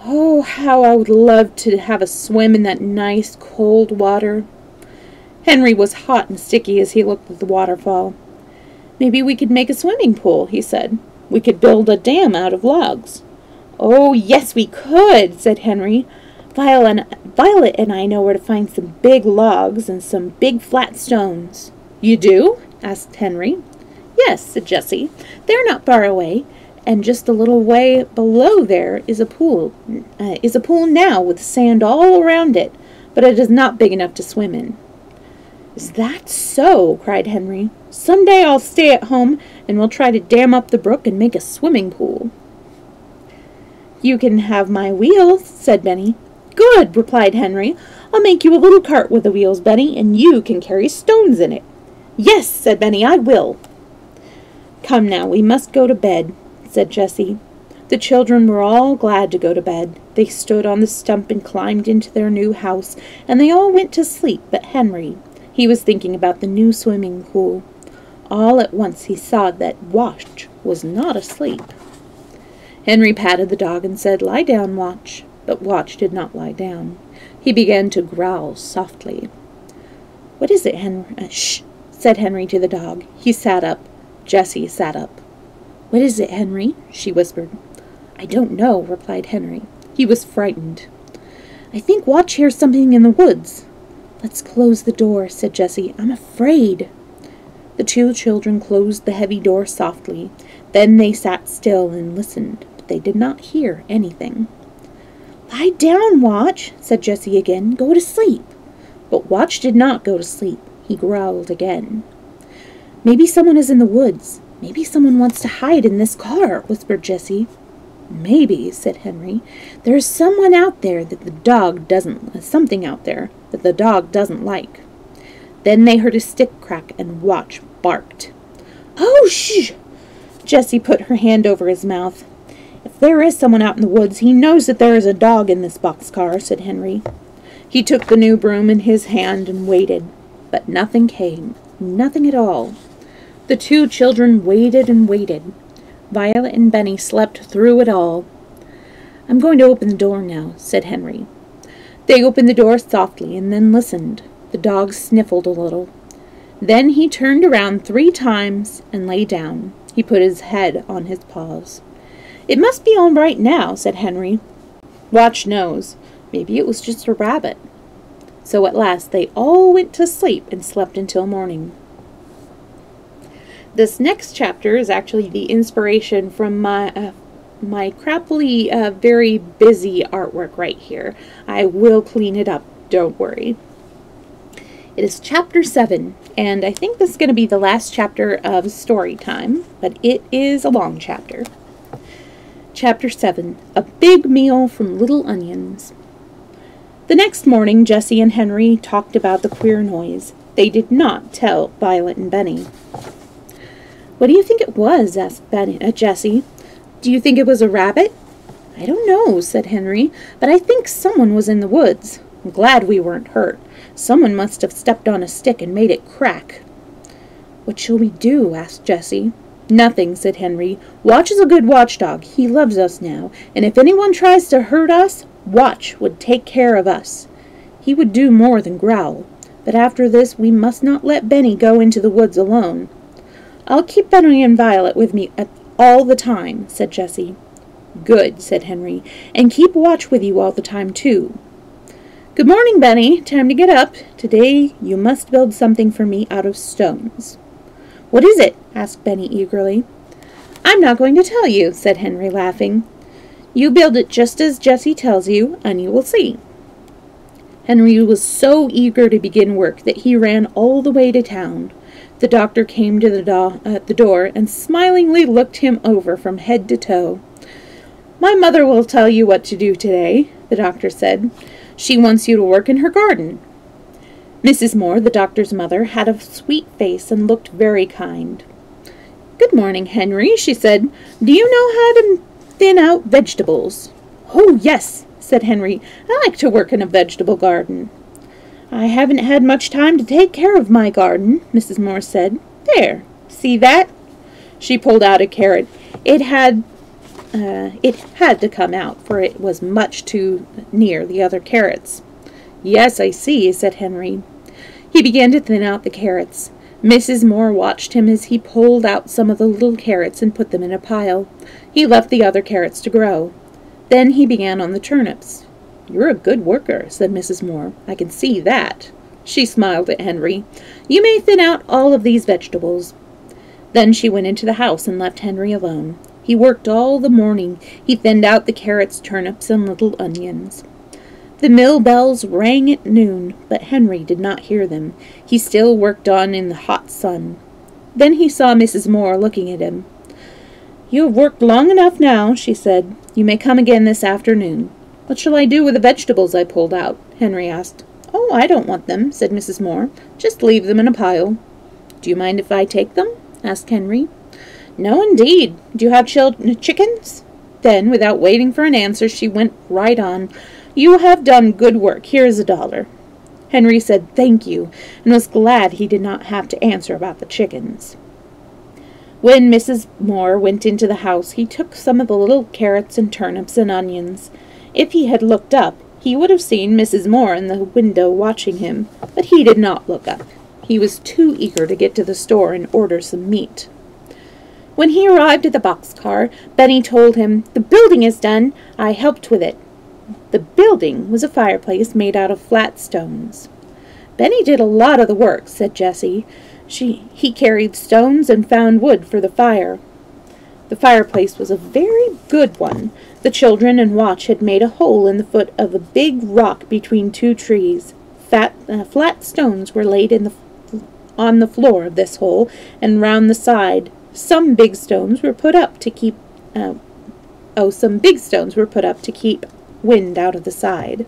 "Oh, how I would love to have a swim in that nice cold water." Henry was hot and sticky as he looked at the waterfall. "Maybe we could make a swimming pool," he said. "We could build a dam out of logs." "Oh, yes, we could," said Henry. Violet and I know where to find some big logs and some big flat stones." "You do?" asked Henry. "Yes," said Jessie. "They're not far away, and just a little way below there is a pool. Now with sand all around it, but it is not big enough to swim in." "Is that so?" cried Henry. "Some day I'll stay at home, and we'll try to dam up the brook and make a swimming pool." "You can have my wheels," said Benny. "Good," replied Henry. "I'll make you a little cart with the wheels, Benny, and you can carry stones in it." "Yes," said Benny, "I will." "Come now, we must go to bed," said Jessie. The children were all glad to go to bed. They stood on the stump and climbed into their new house, and they all went to sleep but Henry. He was thinking about the new swimming pool. All at once he saw that Watch was not asleep. Henry patted the dog and said, "Lie down, Watch." But Watch did not lie down. He began to growl softly. "What is it, Henry?" "Shh," said Henry to the dog. He sat up. Jessie sat up. "What is it, Henry?" she whispered. "I don't know," replied Henry. He was frightened. "I think Watch hears something in the woods." "Let's close the door," said Jessie. "I'm afraid." The two children closed the heavy door softly. Then they sat still and listened, but they did not hear anything. "Lie down, Watch," said Jessie again. "Go to sleep." But Watch did not go to sleep. He growled again. "Maybe someone is in the woods. Maybe someone wants to hide in this car," whispered Jessie. "Maybe," said Henry. "There's someone out there that the dog doesn't, something out there that the dog doesn't like." Then they heard a stick crack and Watch barked. "Oh, shh!" Jessie put her hand over his mouth. "If there is someone out in the woods, he knows that there is a dog in this boxcar," said Henry. He took the new broom in his hand and waited, but nothing came, nothing at all. The two children waited and waited. Violet and Benny slept through it all. "I'm going to open the door now," said Henry. They opened the door softly and then listened. The dog sniffled a little. Then he turned around 3 times and lay down. He put his head on his paws. "It must be all right now," said Henry. "Watch knows. Maybe it was just a rabbit." So at last they all went to sleep and slept until morning. This next chapter is actually the inspiration from my crappily very busy artwork right here. I will clean it up, don't worry. It is chapter 7, and I think this is going to be the last chapter of Storytime, but it is a long chapter. Chapter 7, A Big Meal from Little Onions. The next morning, Jessie and Henry talked about the queer noise. They did not tell Violet and Benny. "What do you think it was?" asked Jessie. "Do you think it was a rabbit?" "I don't know," said Henry, "but I think someone was in the woods. I'm glad we weren't hurt. Someone must have stepped on a stick and made it crack." "What shall we do?" asked Jessie. "Nothing," said Henry. "Watch is a good watchdog. He loves us now, and if anyone tries to hurt us, Watch would take care of us. He would do more than growl. But after this, we must not let Benny go into the woods alone." "I'll keep Benny and Violet with me all the time," said Jessie. "Good," said Henry, "and keep Watch with you all the time, too." "Good morning, Benny. Time to get up. Today you must build something for me out of stones." "What is it?" asked Benny eagerly. "I'm not going to tell you," said Henry, laughing. "You build it just as Jessie tells you, and you will see." Henry was so eager to begin work that he ran all the way to town. The doctor came to the door and smilingly looked him over from head to toe. "My mother will tell you what to do today," the doctor said. "She wants you to work in her garden." Mrs. Moore, the doctor's mother, had a sweet face and looked very kind. "Good morning, Henry," she said. "Do you know how to thin out vegetables?" "Oh, yes," said Henry. "I like to work in a vegetable garden." "I haven't had much time to take care of my garden," Mrs. Moore said. "There, see that?" She pulled out a carrot. It had to come out, for it was much too near the other carrots. "Yes, I see," said Henry. He began to thin out the carrots. Mrs. Moore watched him as he pulled out some of the little carrots and put them in a pile. He left the other carrots to grow. Then he began on the turnips. "You're a good worker," said Mrs. Moore. "I can see that." She smiled at Henry. "You may thin out all of these vegetables." Then she went into the house and left Henry alone. He worked all the morning. He thinned out the carrots, turnips, and little onions. The mill bells rang at noon, but Henry did not hear them. He still worked on in the hot sun. Then he saw Mrs. Moore looking at him. "You have worked long enough now," she said. "You may come again this afternoon." "What shall I do with the vegetables I pulled out?" Henry asked. "Oh, I don't want them," said Mrs. Moore. "Just leave them in a pile." "Do you mind if I take them?" asked Henry. "No, indeed. Do you have chickens?" Then, without waiting for an answer, she went right on. "You have done good work. Here is $1. Henry said thank you, and was glad he did not have to answer about the chickens. When Mrs. Moore went into the house, he took some of the little carrots and turnips and onions. If he had looked up, he would have seen Mrs. Moore in the window watching him, but he did not look up. He was too eager to get to the store and order some meat. When he arrived at the boxcar, Benny told him, "The building is done. I helped with it." The building was a fireplace made out of flat stones. "Benny did a lot of the work," said Jessie. He carried stones and found wood for the fire. The fireplace was a very good one. The children and Watch had made a hole in the foot of a big rock between two trees. Flat stones were laid on the floor of this hole and round the side. Some big stones were put up to keep wind out of the side.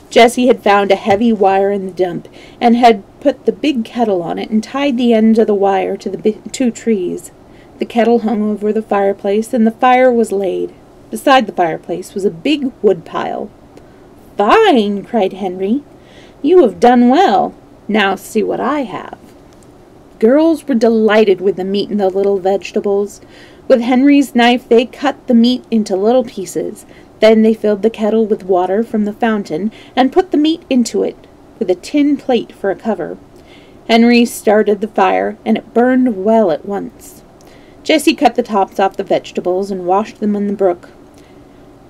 Jessie had found a heavy wire in the dump and had put the big kettle on it and tied the end of the wire to the two trees. The kettle hung over the fireplace and the fire was laid. Beside the fireplace was a big wood pile. "Fine!" cried Henry. "You have done well. Now see what I have." Girls were delighted with the meat and the little vegetables. With Henry's knife they cut the meat into little pieces. Then they filled the kettle with water from the fountain and put the meat into it, with a tin plate for a cover. Henry started the fire, and it burned well at once. Jessie cut the tops off the vegetables and washed them in the brook.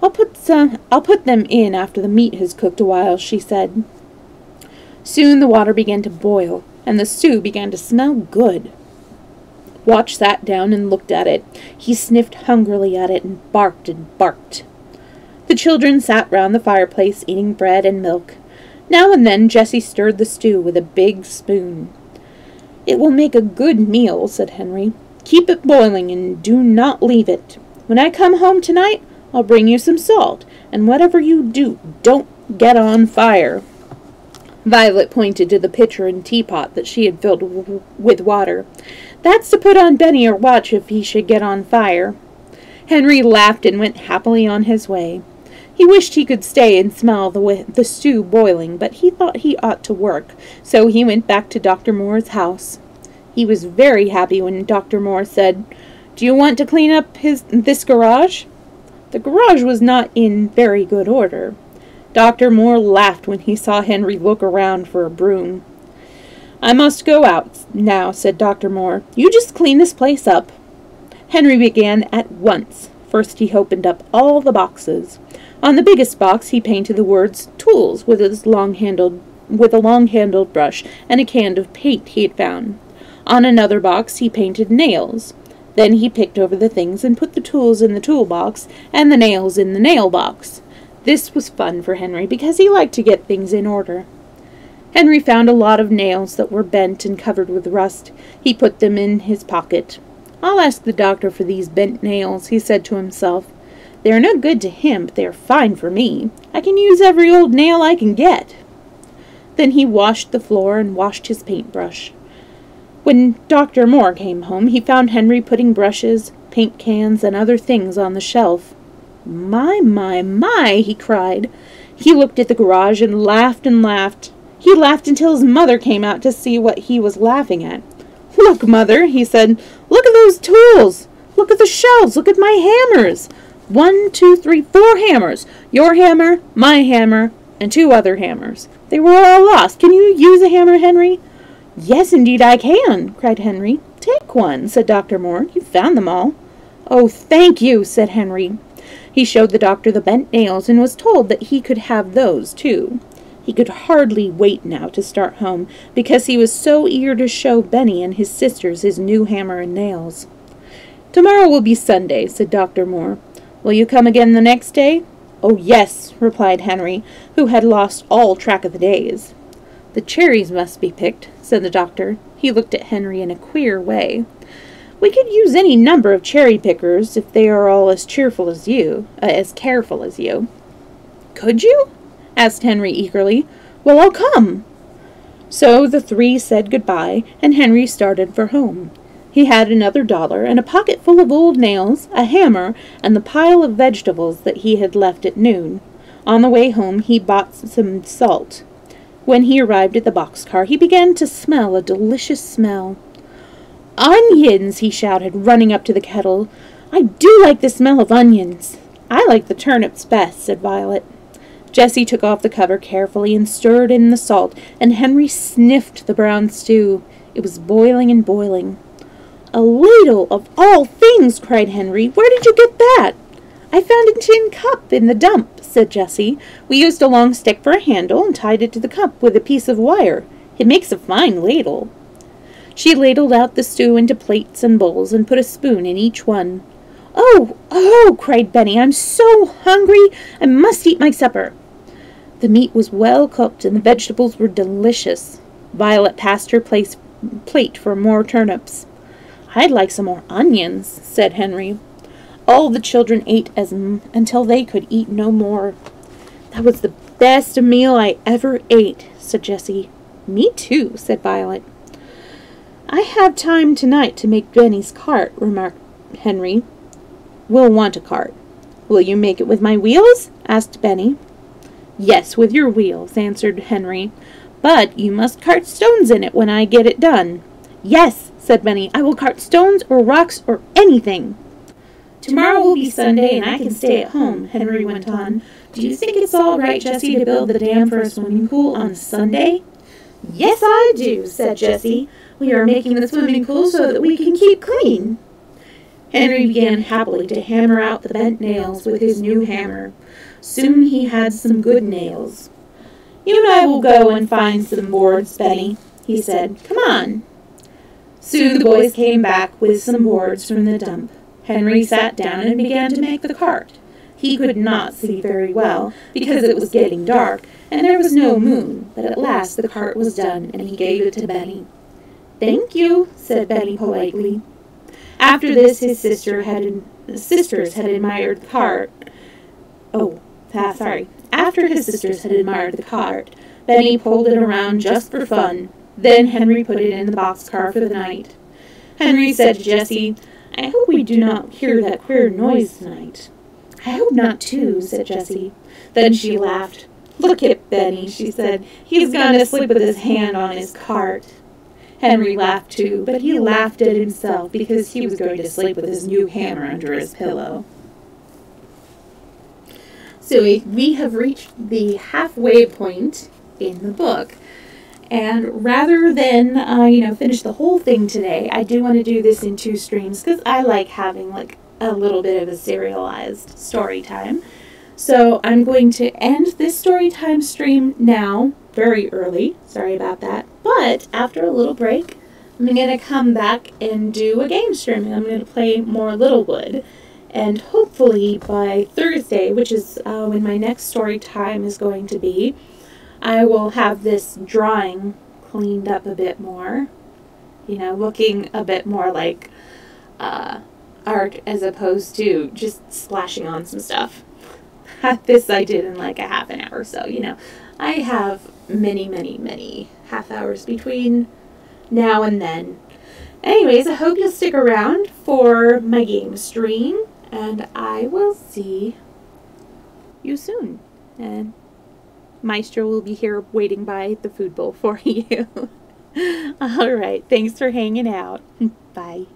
I'll put them in after the meat has cooked a while," she said. Soon the water began to boil, and the stew began to smell good. Watch sat down and looked at it. He sniffed hungrily at it and barked and barked. The children sat round the fireplace eating bread and milk. Now and then Jessie stirred the stew with a big spoon. "It will make a good meal," said Henry. "Keep it boiling and do not leave it. When I come home tonight, I'll bring you some salt, and whatever you do, don't get on fire." Violet pointed to the pitcher and teapot that she had filled with water. "That's to put on Benny or Watch if he should get on fire." Henry laughed and went happily on his way. He wished he could stay and smell the stew boiling, but he thought he ought to work, so he went back to Dr. Moore's house. He was very happy when Dr. Moore said, "Do you want to clean up this garage?" The garage was not in very good order. Dr. Moore laughed when he saw Henry look around for a broom. "I must go out now," said Dr. Moore. "You just clean this place up." Henry began at once. First he opened up all the boxes. On the biggest box he painted the words "Tools" with a long-handled brush and a can of paint he had found. On another box he painted nails. Then he picked over the things and put the tools in the tool box and the nails in the nail box. This was fun for Henry because he liked to get things in order. Henry found a lot of nails that were bent and covered with rust. He put them in his pocket. "I'll ask the doctor for these bent nails," he said to himself. "They are no good to him, but they are fine for me. I can use every old nail I can get." Then he washed the floor and washed his paintbrush. When Dr. Moore came home, he found Henry putting brushes, paint cans, and other things on the shelf. My, he cried. He looked at the garage and laughed and laughed. He laughed until his mother came out to see what he was laughing at. "Look, Mother," he said. "Look at those tools. Look at the shelves. Look at my hammers. 1, 2, 3, 4 hammers. Your hammer, my hammer, and 2 other hammers. They were all lost. Can you use a hammer, Henry?" "Yes, indeed I can," cried Henry. "Take one," said Dr. Moore. "You found them all." "Oh, thank you," said Henry. He showed the doctor the bent nails and was told that he could have those, too. He could hardly wait now to start home, because he was so eager to show Benny and his sisters his new hammer and nails. "Tomorrow will be Sunday," said Dr. Moore. "Will you come again the next day?" "Oh, yes," replied Henry, who had lost all track of the days. "The cherries must be picked," said the doctor. He looked at Henry in a queer way. "We could use any number of cherry pickers if they are all as careful as you. "Could you?" asked Henry eagerly. "Well, I'll come." So the three said goodbye, and Henry started for home. He had another $1 and a pocket full of old nails, a hammer, and the pile of vegetables that he had left at noon. On the way home he bought some salt. When he arrived at the boxcar, he began to smell a delicious smell. "Onions!" he shouted, running up to the kettle. "I do like the smell of onions." "I like the turnips best," said Violet. Jessie took off the cover carefully and stirred in the salt, and Henry sniffed the brown stew. It was boiling and boiling. "A ladle of all things!" cried Henry. "Where did you get that?" "I found a tin cup in the dump," said Jessie. "We used a long stick for a handle and tied it to the cup with a piece of wire. It makes a fine ladle." She ladled out the stew into plates and bowls and put a spoon in each one. "Oh, oh!" cried Benny. "I'm so hungry. I must eat my supper." The meat was well cooked and the vegetables were delicious. Violet passed her plate for more turnips. "I'd like some more onions," said Henry. All the children ate until they could eat no more. "That was the best meal I ever ate," said Jessie. "Me too," said Violet. "I have time tonight to make Benny's cart," remarked Henry. "We'll want a cart." "Will you make it with my wheels?" asked Benny. "Yes, with your wheels," answered Henry. "But you must cart stones in it when I get it done." "Yes," said Benny. "I will cart stones or rocks or anything." "Tomorrow will be Sunday and I can stay at home," Henry went on. "Do you think it's all right, Jessie, to build the dam for a swimming pool on Sunday?" "Yes, I do," said Jessie. "We are making the swimming pool so that we can keep clean." Henry began happily to hammer out the bent nails with his new hammer. Soon he had some good nails. "You and I will go and find some boards, Benny," he said. "Come on." Soon the boys came back with some boards from the dump. Henry sat down and began to make the cart. He could not see very well, because it was getting dark, and there was no moon, but at last the cart was done, and he gave it to Benny. "Thank you," said Benny politely. After this, his sisters had admired the cart. After his sisters had admired the cart, Benny pulled it around just for fun. Then Henry put it in the boxcar for the night. Henry said to Jessie, "I hope we do not hear that queer noise tonight." "I hope not, too," said Jessie. Then she laughed. "Look at Benny," she said. "He's gone to sleep with his hand on his cart." Henry laughed, too, but he laughed at himself because he was going to sleep with his new hammer under his pillow. So we have reached the halfway point in the book. And rather than, finish the whole thing today, I do want to do this in 2 streams because I like having, a little bit of a serialized story time. So I'm going to end this story time stream now, very early. Sorry about that. But after a little break, I'm going to come back and do a game stream. I'm going to play more Littlewood. And hopefully by Thursday, which is when my next story time is going to be, I will have this drawing cleaned up a bit more, looking a bit more like art as opposed to just splashing on some stuff. This I did in a half an hour, so, I have many, many, many half hours between now and then. Anyways, I hope you'll stick around for my game stream, and I will see you soon. And Maestro will be here waiting by the food bowl for you. All right, thanks for hanging out. Bye.